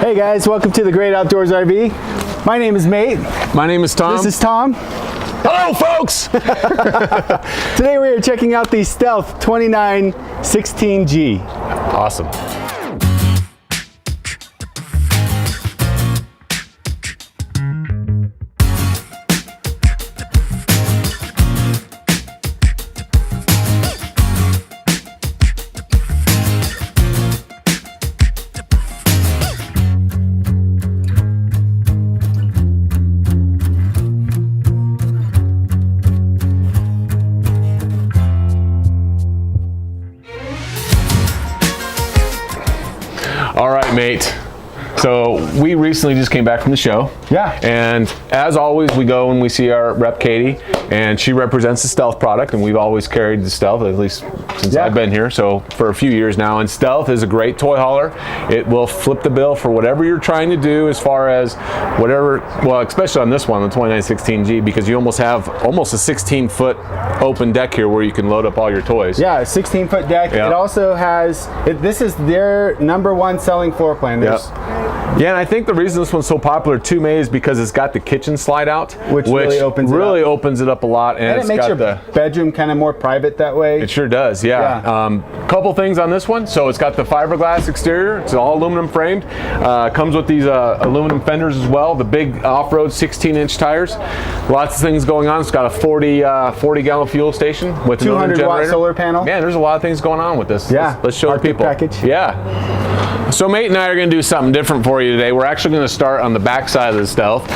Hey guys, welcome to the Great Outdoors RV. My name is Mate. My name is Tom. This is Tom. Hello, folks! Today we are checking out the Stealth 2916G. Awesome. All right, mate. So we recently just came back from the show. Yeah. And as always, we go and we see our rep Katie, and she represents the Stealth product, and we've always carried the Stealth, at least since I've been here, so for a few years now. And Stealth is a great toy hauler. It will flip the bill for whatever you're trying to do as far as whatever, well, especially on this one, the 2916G, because you almost have a 16-foot open deck here where you can load up all your toys. Yeah, a 16-foot deck. Yeah. It also has, this is their #1 selling floor plan. Yeah, and I think the reason this one's so popular too, May, is because it's got the kitchen slide out, which really opens it up a lot, and it makes your bedroom kind of more private that way. It sure does, yeah. Couple things on this one. So it's got the fiberglass exterior. It's all aluminum framed. Comes with these aluminum fenders as well. The big off-road 16-inch tires. Lots of things going on. It's got a 40-gallon fuel station with 200-watt solar panel. Man, there's a lot of things going on with this. Yeah. Let's show the people. Package. Yeah. So Mate and I are going to do something different for you today. We're actually going to start on the back side of the Stealth,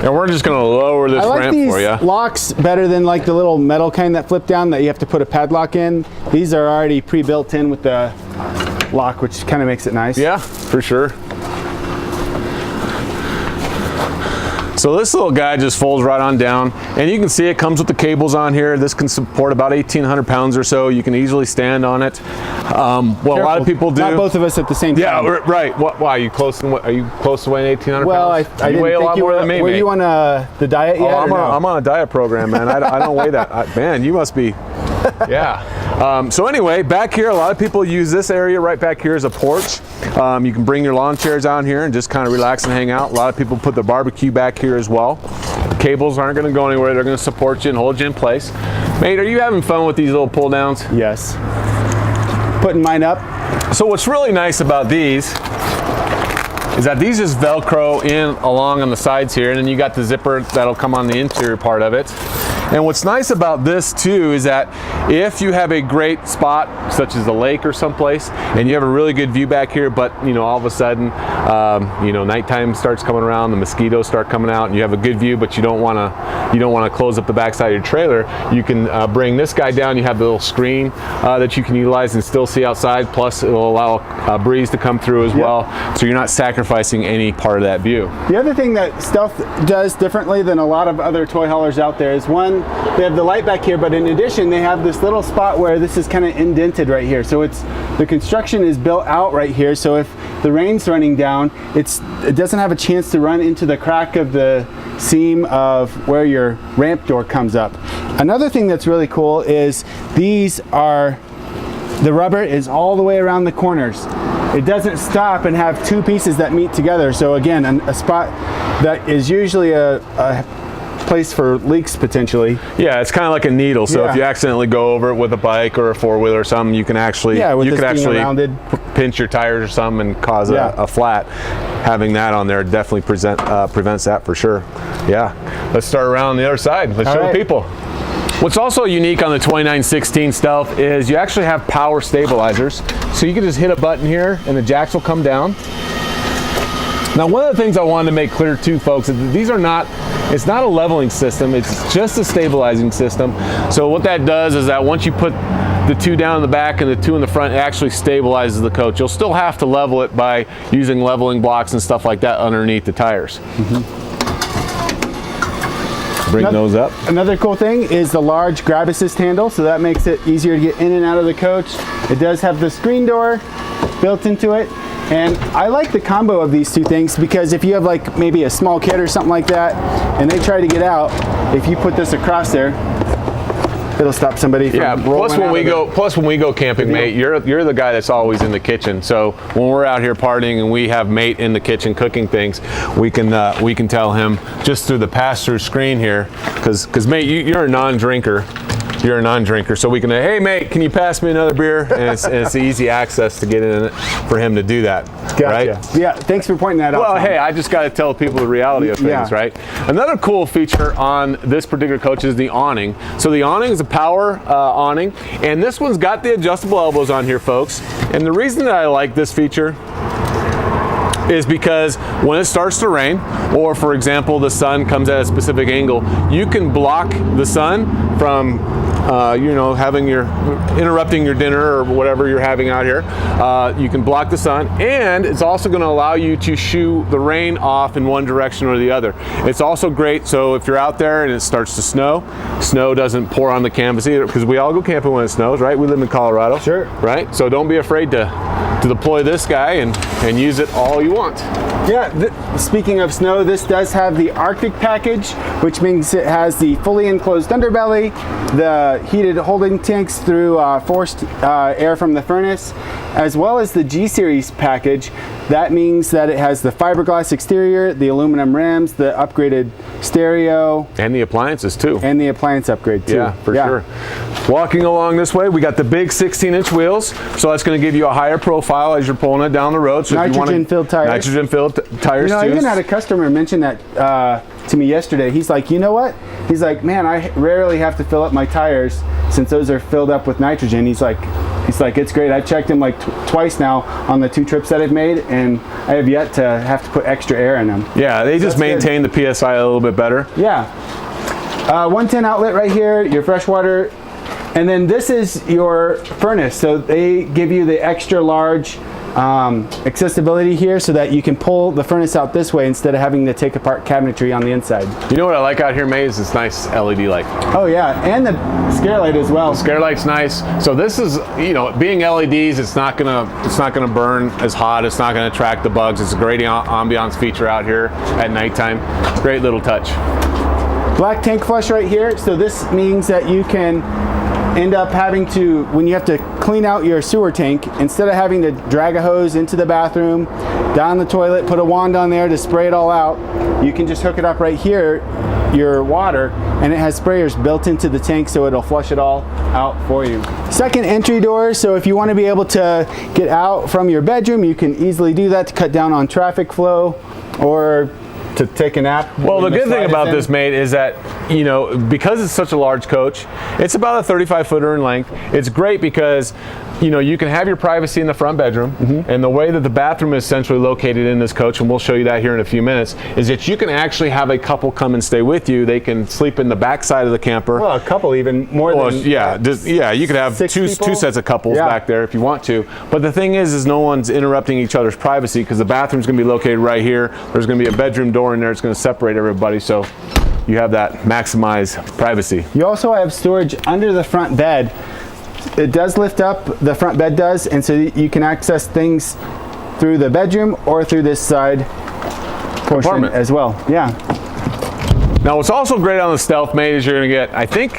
and we're just going to lower this ramp for you. I like these locks better than like the little metal kind that flip down that you have to put a padlock in. These are already pre-built in with the lock, which kind of makes it nice. Yeah, for sure. So this little guy just folds right on down, and you can see it comes with the cables on here. This can support about 1,800 pounds or so. You can easily stand on it. Well, a lot of people do. Not both of us at the same time. Yeah, right. Why are you close to weighing 1,800 well, pounds? I you weigh a lot more than me. Were you on the diet yet? I'm on a diet program, man. I don't weigh that. Man, you must be. Yeah. So anyway, back here, a lot of people use this area right back here as a porch. You can bring your lawn chairs on here and just kind of relax and hang out. A lot of people put their barbecue back here as well. The cables aren't going to go anywhere. They're going to support you and hold you in place. Mate, are you having fun with these little pull downs? Yes. Putting mine up. So what's really nice about these is that these just Velcro in along on the sides here, and then you got the zipper that'll come on the interior part of it. And what's nice about this too is that if you have a great spot, such as the lake or someplace, and you have a really good view back here, but all of a sudden, nighttime starts coming around, the mosquitoes start coming out, and you have a good view, but you don't want to close up the backside of your trailer, you can bring this guy down. You have the little screen that you can utilize and still see outside. Plus, it'll allow a breeze to come through as well, so you're not sacrificing any part of that view. The other thing that Stealth does differently than a lot of other toy haulers out there is, one, they have the light back here, but in addition they have this little spot where this is kind of indented right here. So the construction is built out right here, so if the rain's running down, it doesn't have a chance to run into the crack of the seam of where your ramp door comes up. Another thing that's really cool is the rubber is all the way around the corners. It doesn't stop and have two pieces that meet together. So again, a spot that is usually a place for leaks potentially. Yeah, it's kind of like a needle. So if you accidentally go over it with a bike or a four-wheeler or something, you can actually pinch your tires or something and cause a flat. Having that on there definitely prevents that for sure. Yeah. Let's start around the other side. Let's show the people. What's also unique on the 2916 Stealth is you actually have power stabilizers. So you can just hit a button here and the jacks will come down. Now, one of the things I wanted to make clear too, folks, is that it's not a leveling system, it's just a stabilizing system. So what that does is that once you put the two down in the back and the two in the front, it actually stabilizes the coach. You'll still have to level it by using leveling blocks and stuff like that underneath the tires. Bring those up. Another cool thing is the large grab assist handle, so that makes it easier to get in and out of the coach. It does have the screen door built into it. And I like the combo of these two things because if you have like maybe a small kid or something like that and they try to get out, if you put this across there, it'll stop somebody from plus when we go camping, mate, you're the guy that's always in the kitchen. So when we're out here partying and we have mate in the kitchen cooking things, we can tell him just through the pass-through screen here, because mate, you're a non-drinker. You're a non-drinker, so we can say, hey mate, can you pass me another beer? And it's easy access to get in it for him to do that. Gotcha. Right? Yeah, thanks for pointing that out. Well, hey, I just got to tell people the reality of things, right? Another cool feature on this particular coach is the awning. So the awning is a power awning, and this one's got the adjustable elbows on here, folks. And the reason that I like this feature is because when it starts to rain, or for example, the sun comes at a specific angle, you can block the sun from interrupting your dinner or whatever you're having out here. You can block the sun, and it's also going to allow you to shoo the rain off in one direction or the other. It's also great, so if you're out there and it starts to snow doesn't pour on the canvas either, because we all go camping when it snows, right? We live in Colorado. Sure. Right? So don't be afraid to deploy this guy and use it all you want. Yeah, speaking of snow, this does have the Arctic package, which means it has the fully enclosed underbelly, the heated holding tanks through forced air from the furnace, as well as the G-Series package. That means that it has the fiberglass exterior, the aluminum rims, the upgraded stereo. And the appliances too. And the appliance upgrade too. Yeah, for sure. Walking along this way, we got the big 16-inch wheels, so that's going to give you a higher profile as you're pulling it down the road. So nitrogen-filled tires. Nitrogen-filled tires too. I even had a customer mention that to me yesterday. He's like, you know what? He's like, man, I rarely have to fill up my tires since those are filled up with nitrogen. He's like, it's great. I've checked them like twice now on the 2 trips that I've made, and I have yet to have to put extra air in them. Yeah, they just maintain the PSI a little bit better. Yeah. 110 outlet right here, your fresh water. And then this is your furnace. So they give you the extra large accessibility here so that you can pull the furnace out this way instead of having to take apart cabinetry on the inside. You know what I like out here, mate, is this nice LED light. Oh yeah, and the scare light as well. The scare light's nice. So this is, being LEDs, it's not gonna burn as hot. It's not gonna attract the bugs. It's a great ambiance feature out here at nighttime. Great little touch. Black tank flush right here. So this means that you can end up having to, when you have to clean out your sewer tank, instead of having to drag a hose into the bathroom, down the toilet, put a wand on there to spray it all out, you can just hook it up right here, your water, and it has sprayers built into the tank so it'll flush it all out for you. Second entry door, so if you want to be able to get out from your bedroom, you can easily do that to cut down on traffic flow or to take a nap. Well, the good thing about this, mate, is that, because it's such a large coach, it's about a 35-footer in length. It's great because, you can have your privacy in the front bedroom, and the way that the bathroom is centrally located in this coach, and we'll show you that here in a few minutes, is that you can actually have a couple come and stay with you. They can sleep in the back side of the camper. Well, a couple even more than you could have two sets of couples back there if you want to. But the thing is no one's interrupting each other's privacy, because the bathroom's going to be located right here. There's going to be a bedroom door in there. It's going to separate everybody, so you have that maximized privacy. You also have storage under the front bed. It does lift up, the front bed does, and so you can access things through the bedroom or through this side portion as well. Yeah. Now, what's also great on the Stealth, mate, is you're going to get, I think,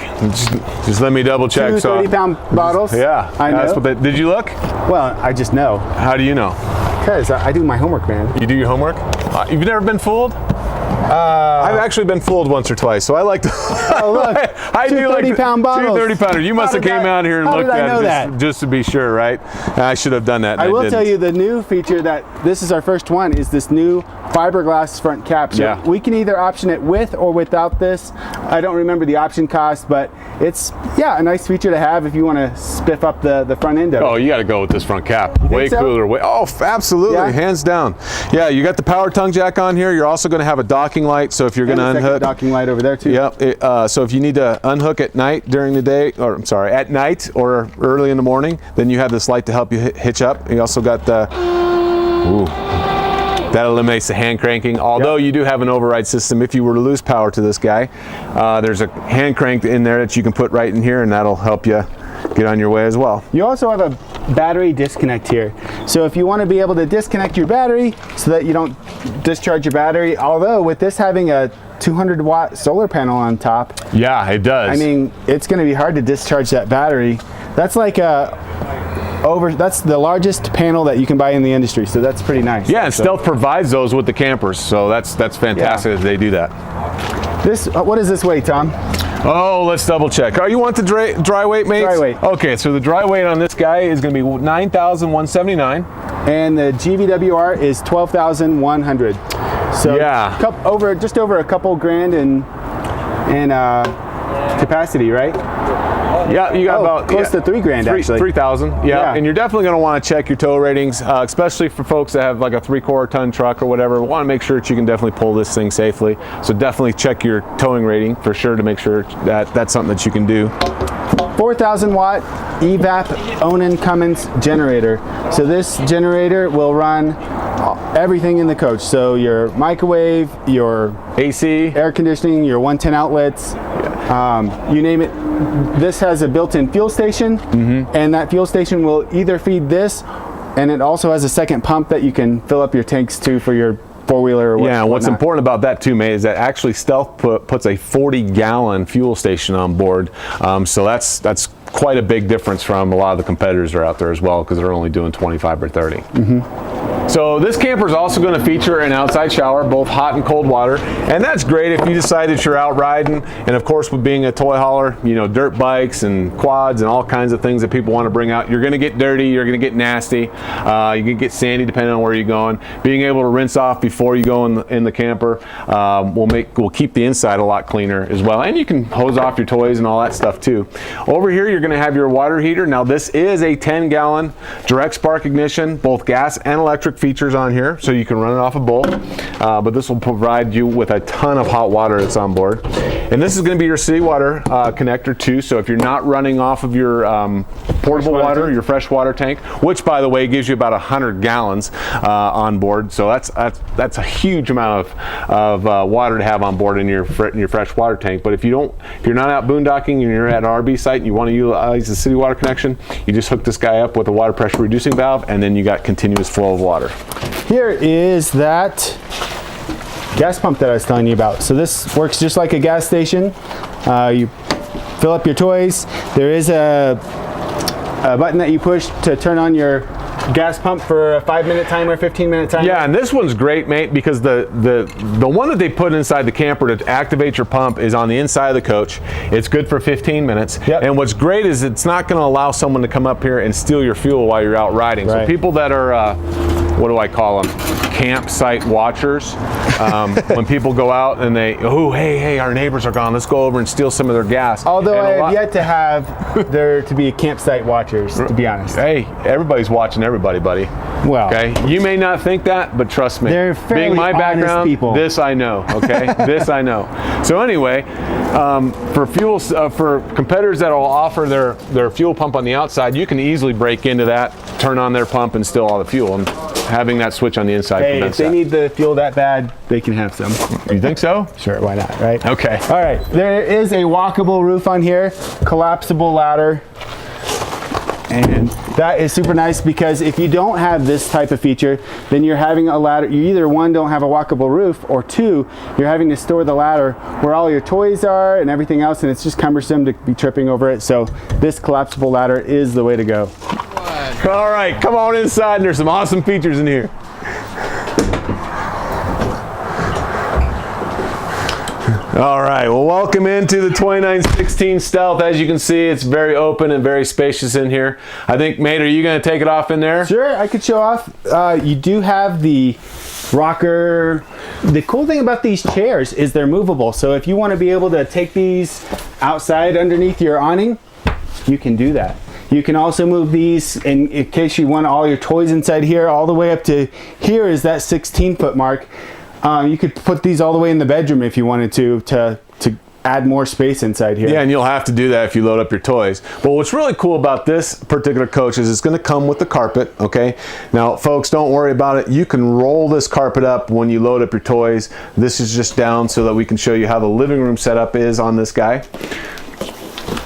just let me double check. 2 30-pound bottles. Yeah. I know. Did you look? Well, I just know. How do you know? Because I do my homework, man. You do your homework? You've never been fooled? I've actually been fooled once or twice, so I like to. Oh, look. I do 30-pound bottles. 2 30-pounders. You must have came out here and looked at it just to be sure, right? I should have done that. I will tell you the new feature that this is our first one is this new fiberglass front cap. So we can either option it with or without this. I don't remember the option cost, but it's a nice feature to have if you want to spiff up the front end of it. Oh, you got to go with this front cap. Way cooler. Absolutely, hands down. Yeah, you got the power tongue jack on here. You're also going to have a docking light, so if you're going to unhook, docking light over there too. Yep. So if you need to unhook at night during the day, or I'm sorry, at night or early in the morning, then you have this light to help you hitch up. You also got the. That eliminates the hand cranking, although you do have an override system. If you were to lose power to this guy, there's a hand crank in there that you can put right in here, and that'll help you get on your way as well. You also have a battery disconnect here. So if you want to be able to disconnect your battery so that you don't discharge your battery, although with this having a 200-watt solar panel on top. Yeah, it does. I mean, it's going to be hard to discharge that battery. That's like that's the largest panel that you can buy in the industry, so that's pretty nice. Yeah, and Stealth provides those with the campers, so that's fantastic that they do that. This, what does this weigh, Tom? Oh, let's double check. Oh, you want the dry weight, mates? Dry weight. Okay, so the dry weight on this guy is going to be 9,179. And the GVWR is 12,100. So yeah, just over a couple grand in capacity, right? Yeah, you got about close to 3 grand actually. 3,000. Yeah, and you're definitely going to want to check your tow ratings, especially for folks that have like a 3/4 ton truck or whatever. Want to make sure that you can definitely pull this thing safely. So definitely check your towing rating for sure to make sure that that's something that you can do. 4,000 watt EVAP Onan Cummins generator. So this generator will run everything in the coach. So your microwave, your AC, air conditioning, your 110 outlets, you name it. This has a built-in fuel station, and that fuel station will either feed this, and it also has a second pump that you can fill up your tanks to for your four-wheeler or whatnot. Yeah, what's important about that too, mate, is that actually Stealth puts a 40-gallon fuel station on board. So that's quite a big difference from a lot of the competitors that are out there as well, because they're only doing 25 or 30. So this camper is also going to feature an outside shower, both hot and cold water, and that's great if you decide that you're out riding. And of course, with being a toy hauler, you know, dirt bikes and quads and all kinds of things that people want to bring out, you're going to get dirty, you're going to get nasty, you can get sandy depending on where you're going. Being able to rinse off before you go in the camper will keep the inside a lot cleaner as well, and you can hose off your toys and all that stuff too. Over here, you're going to have your water heater. Now this is a 10-gallon direct spark ignition, both gas and electric features on here, so you can run it off a bolt, but this will provide you with a ton of hot water that's on board. And this is going to be your city water connector too, so if you're not running off of your portable water, your fresh water tank, which by the way gives you about 100 gallons on board, so that's a huge amount of water to have on board in your fresh water tank. But if you're not out boondocking and you're at an RV site and you want to utilize the city water connection, you just hook this guy up with a water pressure reducing valve, and then you got continuous flow of water. Here is that gas pump that I was telling you about. So this works just like a gas station. You fill up your toys. There is a button that you push to turn on your gas pump for a 5-minute timer, 15-minute timer. Yeah, and this one's great, mate, because the one that they put inside the camper to activate your pump is on the inside of the coach. It's good for 15 minutes. Yep. And what's great is it's not going to allow someone to come up here and steal your fuel while you're out riding. Right. So people that are, what do I call them? Campsite watchers. When people go out and hey, our neighbors are gone, let's go over and steal some of their gas. Although I have yet to have there to be campsite watchers, to be honest. Hey, everybody's watching everybody, buddy. Well, okay, you may not think that, but trust me, they're fairly being my background, people. This I know. Okay, this I know. So anyway, for fuel, for competitors that will offer their fuel pump on the outside, you can easily break into that, turn on their pump, and steal all the fuel. And having that switch on the inside prevents that. If they need the fuel that bad, they can have some. You think so? Sure, why not, right? Okay. All right, there is a walkable roof on here, collapsible ladder. And that is super nice, because if you don't have this type of feature, then you're having a ladder. You either, one, don't have a walkable roof, or two, you're having to store the ladder where all your toys are and everything else, and it's just cumbersome to be tripping over it. So this collapsible ladder is the way to go. All right, come on inside, and there's some awesome features in here. All right, well, welcome into the 2916 Stealth. As you can see, it's very open and very spacious in here. I think, mate, are you going to take it off in there? Sure, I could show off. You do have the rocker. The cool thing about these chairs is they're movable. So if you want to be able to take these outside underneath your awning, you can do that. You can also move these in case you want all your toys inside here, all the way up to here is that 16-foot mark. You could put these all the way in the bedroom if you wanted to add more space inside here. Yeah, and you'll have to do that if you load up your toys. But what's really cool about this particular coach is it's going to come with the carpet, okay? Now, folks, don't worry about it. You can roll this carpet up when you load up your toys. This is just down so that we can show you how the living room setup is on this guy.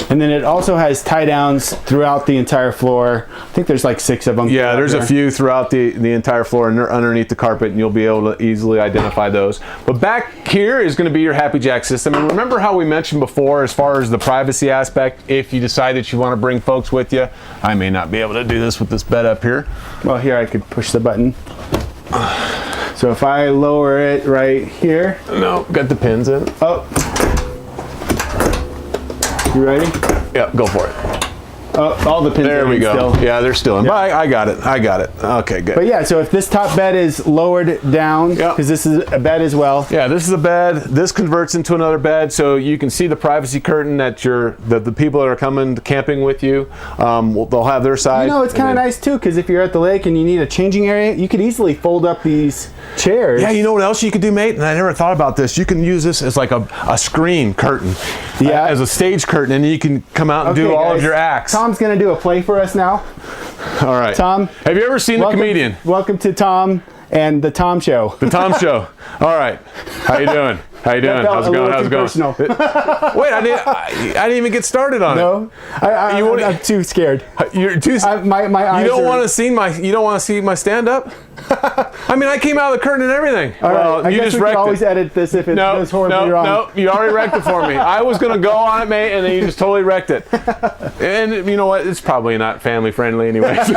And then it also has tie downs throughout the entire floor. I think there's like 6 of them. Yeah, there's a few throughout the entire floor and they're underneath the carpet, and you'll be able to easily identify those. But back here is going to be your Happy Jack system. And remember how we mentioned before, as far as the privacy aspect, if you decide that you want to bring folks with you, I may not be able to do this with this bed up here. Well, here I could push the button. So if I lower it right here. No, got the pins in. Oh. You ready? Yep, go for it. Oh, all the pins there are we go. still. Yeah, they're still in. Yep. But I got it. Okay, good. But yeah, so if this top bed is lowered down, because this is a bed as well. Yeah, this is a bed. This converts into another bed, so you can see the privacy curtain that the people that are coming camping with you, they'll have their side. You know, it's kind of nice too, because if you're at the lake and you need a changing area, you could easily fold up these chairs. Yeah, you know what else you could do, mate? And I never thought about this. You can use this as like a screen curtain. Yeah. As a stage curtain, and you can come out and do all of your acts. Tom's going to do a play for us now. All right. Tom. Have you ever seen The Comedian? Welcome to Tom and the Tom Show. The Tom Show. All right. How you doing? How's it going? How's it going? Wait, I didn't even get started on it. I'm too scared. You're too. My eyes. You don't want to see my stand up. I mean, I came out of the curtain and everything. All right. You just we can always edit this if it goes horribly wrong. No, you already wrecked it for me. I was gonna go on it, mate, and then you just totally wrecked it. And you know what? It's probably not family friendly anyway. So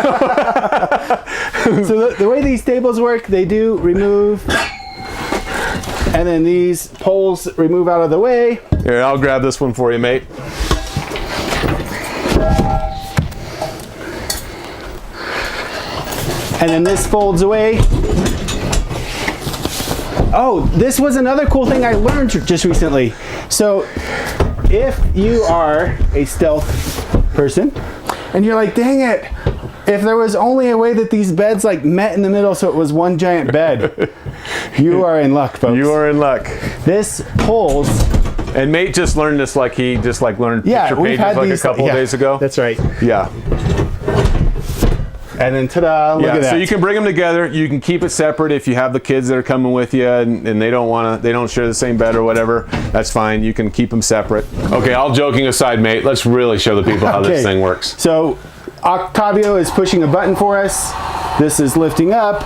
the way these tables work, they do remove. And then these poles remove out of the way. Here, I'll grab this one for you, mate. And then this folds away. Oh, this was another cool thing I learned just recently. So if you are a stealth person and you're like, dang it, if there was only a way that these beds like met in the middle so it was one giant bed, you are in luck, folks. You are in luck. This pulls. And mate just learned this like he just like learned picture pages like a couple of days ago. That's right. Yeah. And then ta-da, look at that. So you can bring them together. You can keep it separate if you have the kids that are coming with you and they don't share the same bed or whatever. That's fine. You can keep them separate. Okay, all joking aside, mate, let's really show the people how this thing works. So Octavio is pushing a button for us. This is lifting up.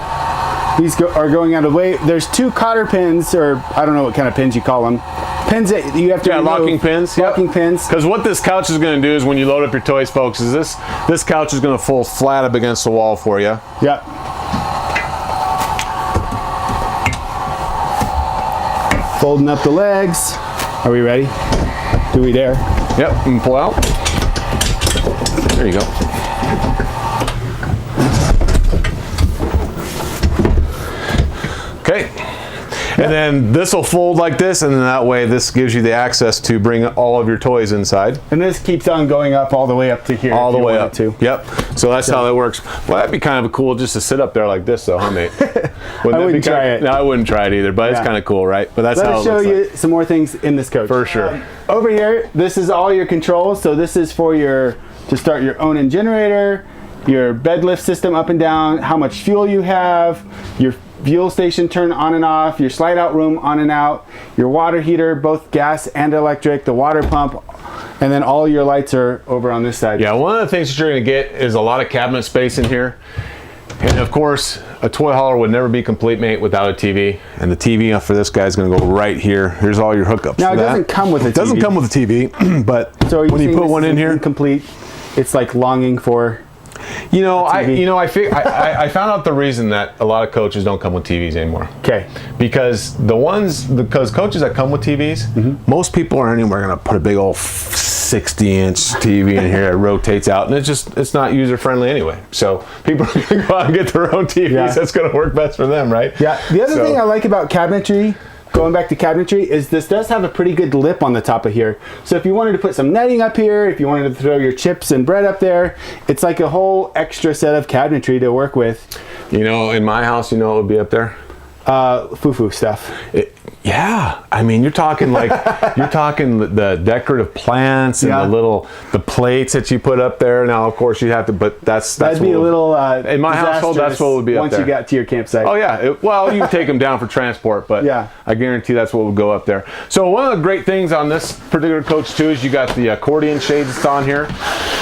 These are going out of the way. There's 2 cotter pins, or I don't know what kind of pins you call them. Pins that you have to remove. Locking pins. Locking pins. Because what this couch is going to do is when you load up your toys, folks, is this couch is going to fold flat up against the wall for you. Yep. Folding up the legs. Are we ready? Do we dare? Yep, and pull out. There you go. Okay. And then this will fold like this, and then that way this gives you the access to bring all of your toys inside. And this keeps on going up all the way up to here. All the way up to. Yep. So that's how that works. Well, that'd be kind of cool just to sit up there like this, though, huh, mate? I wouldn't try it. No, I wouldn't try it either, but it's kind of cool, right? But that's how it looks. Let me show you some more things in this coach. For sure. Over here, this is all your controls. So this is for to start your own generator, your bed lift system up and down, how much fuel you have, your fuel station turn on and off, your slide out room on and out, your water heater, both gas and electric, the water pump, and then all your lights are over on this side. Yeah, one of the things that you're going to get is a lot of cabinet space in here. And of course, a toy hauler would never be complete, mate, without a TV. And the TV for this guy is going to go right here. Here's all your hookups. Now, it doesn't come with a TV. It doesn't come with a TV, but so when you put one in here, incomplete, it's like longing for. I found out the reason that a lot of coaches don't come with TVs anymore. Okay. Because coaches that come with TVs, most people aren't anywhere going to put a big old 60-inch TV in here that rotates out, and it's not user friendly anyway. So people are going to go out and get their own TVs. Yeah. That's going to work best for them, right? Yeah. The other thing I like about cabinetry, going back to cabinetry, is this does have a pretty good lip on the top of here. So if you wanted to put some netting up here, if you wanted to throw your chips and bread up there, it's like a whole extra set of cabinetry to work with. You know, in my house, you know what would be up there? foo-foo stuff. Yeah, I mean, you're talking like the decorative plants and the plates that you put up there. Now, of course, you have to, but that'd be a little in my household. That's what would be up once there you got to your campsite. Oh yeah, well, you take them down for transport, but I guarantee that's what would go up there. So one of the great things on this particular coach too is you got the accordion shades that's on here.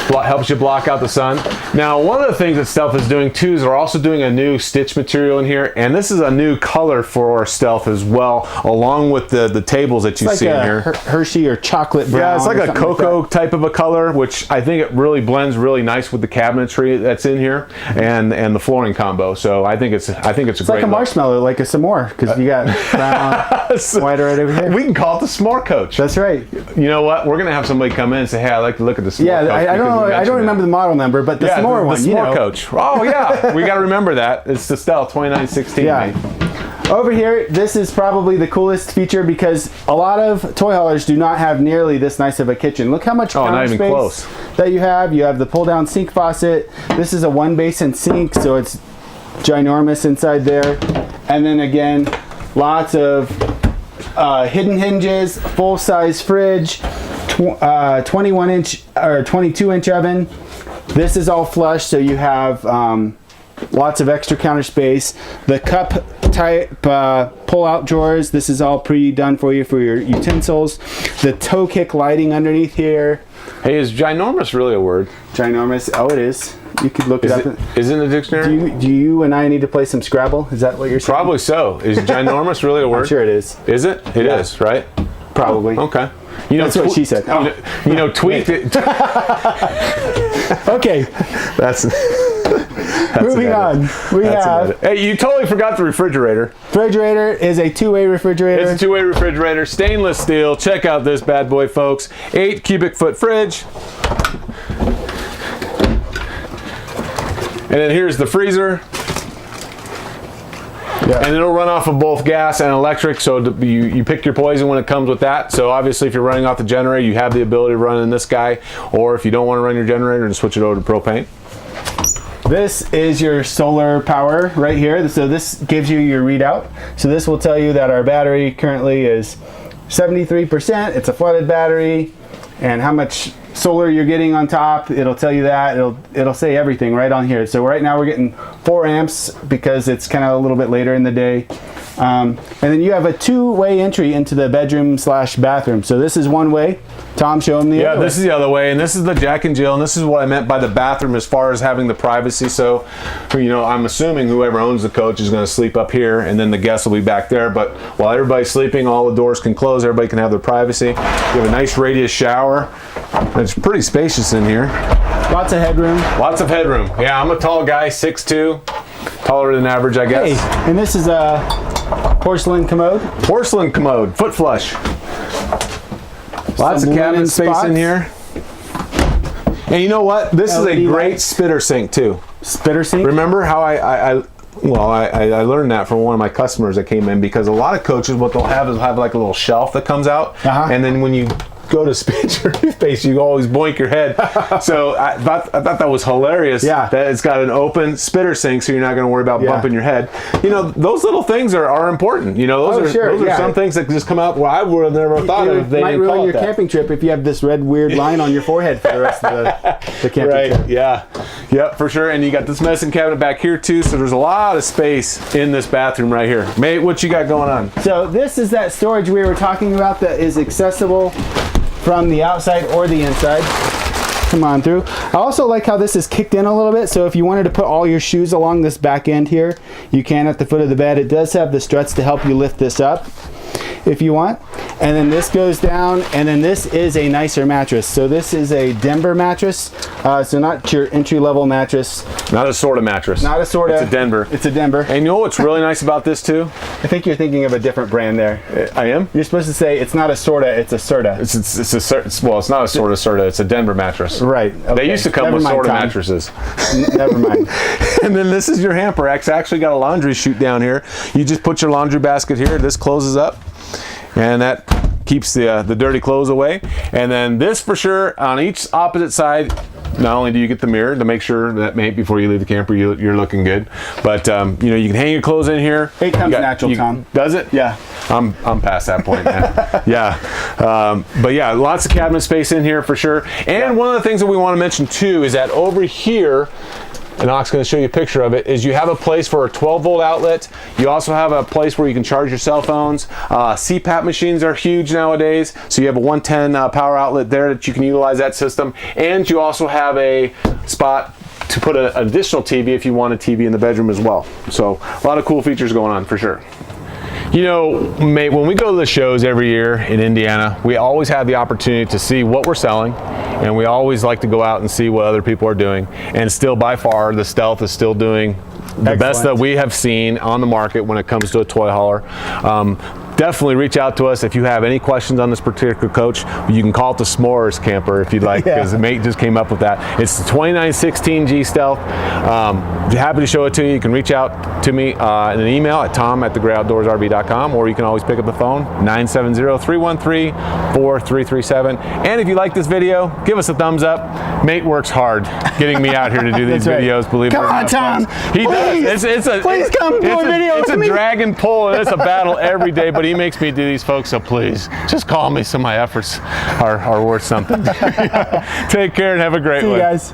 Helps you block out the sun. Now, one of the things that Stealth is doing too is they're also doing a new stitch material in here, and this is a new color for Stealth as well, along with the tables that you see in here. Hershey or chocolate brown. Yeah, it's like a cocoa type of a color, which I think it really blends really nice with the cabinetry that's in here and the flooring combo. So I think it's a great. It's like a marshmallow, like a s'more, because you got brown, white right over here. We can call it the s'more coach. That's right. You know what? We're gonna have somebody come in and say, "Hey, I'd like to look at the s'more coach." I don't remember the model number, but the s'more one. The s'more coach. Oh yeah, we got to remember that. It's the Stealth 2916. Yeah. Over here, this is probably the coolest feature because a lot of toy haulers do not have nearly this nice of a kitchen. Look how much counter space that you have. You have the pull-down sink faucet. This is a one-basin sink, so it's ginormous inside there. And then again, lots of hidden hinges, full-size fridge, 21-inch or 22-inch oven. This is all flush, so you have lots of extra counter space. The cup type pull-out drawers, this is all pre-done for you for your utensils. The toe kick lighting underneath here. Hey, is ginormous really a word? Ginormous, oh it is. You could look it up. Is it in the dictionary? Do you and I need to play some Scrabble? Is that what you're saying? Probably so. Is ginormous really a word? I'm sure it is. Is it? It is, right? Probably. Oh, okay. That's what she said. Tweaked it. Okay. That's moving on. We have. Hey, you totally forgot the refrigerator. Refrigerator is a two-way refrigerator. It's a two-way refrigerator, stainless steel. Check out this bad boy, folks. 8 cubic foot fridge. And then here's the freezer. Yeah. And it'll run off of both gas and electric, so you pick your poison when it comes with that. So obviously if you're running off the generator, you have the ability to run in this guy, or if you don't want to run your generator, and switch it over to propane. This is your solar power right here. So this gives you your readout. So this will tell you that our battery currently is 73%. It's a flooded battery, and how much solar you're getting on top. It'll tell you that. It'll say everything right on here. So right now we're getting 4 amps because it's kind of a little bit later in the day. And then you have a two-way entry into the bedroom/bathroom. So this is one way. Tom, show them the other way. This is the other way, and this is the Jack and Jill, and this is what I meant by the bathroom as far as having the privacy. So, I'm assuming whoever owns the coach is going to sleep up here, and then the guests will be back there. But while everybody's sleeping, all the doors can close. Everybody can have their privacy. You have a nice radius shower. It's pretty spacious in here. Lots of headroom. Lots of headroom. Yeah, I'm a tall guy, 6'2", taller than average, I guess. Hey, and this is a porcelain commode. Porcelain commode, foot flush. Lots of cabinet space in here. And you know what? This is a great spitter sink too. Spitter sink? Remember how I learned that from one of my customers that came in, because a lot of coaches, what they'll have is like a little shelf that comes out, and then when you go to spit your toothpaste, you always boink your head. So I thought that was hilarious. Yeah. That it's got an open spitter sink, so you're not going to worry about bumping your head. Those little things are important. Those are some things that just come out. Well, I would have never thought of. If they might ruin your camping trip if you have this red weird line on your forehead for the rest of the camping trip. Yeah. Yep, for sure. And you got this medicine cabinet back here too. So there's a lot of space in this bathroom right here. Mate, what you got going on? So this is that storage we were talking about that is accessible from the outside or the inside. Come on through. I also like how this is kicked in a little bit, so if you wanted to put all your shoes along this back end here, you can at the foot of the bed. It does have the struts to help you lift this up if you want. And then this goes down, and then this is a nicer mattress. So this is a Denver mattress, so not your entry-level mattress. Not a Sorta mattress. Not a Sorta. It's a Denver. It's a Denver. And you know what's really nice about this too? I think you're thinking of a different brand there. I am? You're supposed to say it's not a Sorta, it's a Serta. It's not a Sorta Serta, it's a Denver mattress. Right. Okay. They used to come with Sorta mattresses. Never mind. And then this is your hamper. It's actually got a laundry chute down here. You just put your laundry basket here. This closes up, and that keeps the dirty clothes away. And then this, for sure, on each opposite side, not only do you get the mirror to make sure that before you leave the camper you're looking good, but you know, you can hang your clothes in here. It comes natural, Tom. Does it? Yeah. I'm past that point now. Yeah. But yeah, lots of cabinet space in here for sure. And one of the things that we want to mention too is that over here, and Oc's going to show you a picture of it, is you have a place for a 12-volt outlet. You also have a place where you can charge your cell phones. CPAP machines are huge nowadays, so you have a 110 power outlet there that you can utilize that system. And you also have a spot to put an additional TV if you want a TV in the bedroom as well. So a lot of cool features going on for sure. You know, mate, when we go to the shows every year in Indiana, we always have the opportunity to see what we're selling, and we always like to go out and see what other people are doing. And still, by far, the Stealth is still doing the best that we have seen on the market when it comes to a toy hauler. Definitely reach out to us if you have any questions on this particular coach. You can call it the S'mores camper if you'd like, because the mate just came up with that. It's the 2916 G Stealth. Happy to show it to you. You can reach out to me in an email at tom@thegrayoutdoorsrv.com, or you can always pick up the phone, 970-313-4337. And if you like this video, give us a thumbs up. Mate works hard getting me out here to do these videos, believe it or not. Come on, Tom. He does. Please come do a video It's with a me. drag and pull, and it's a battle every day, but he makes me do these, folks, so please, just call me so my efforts are worth something. Take care and have a great one. See you guys.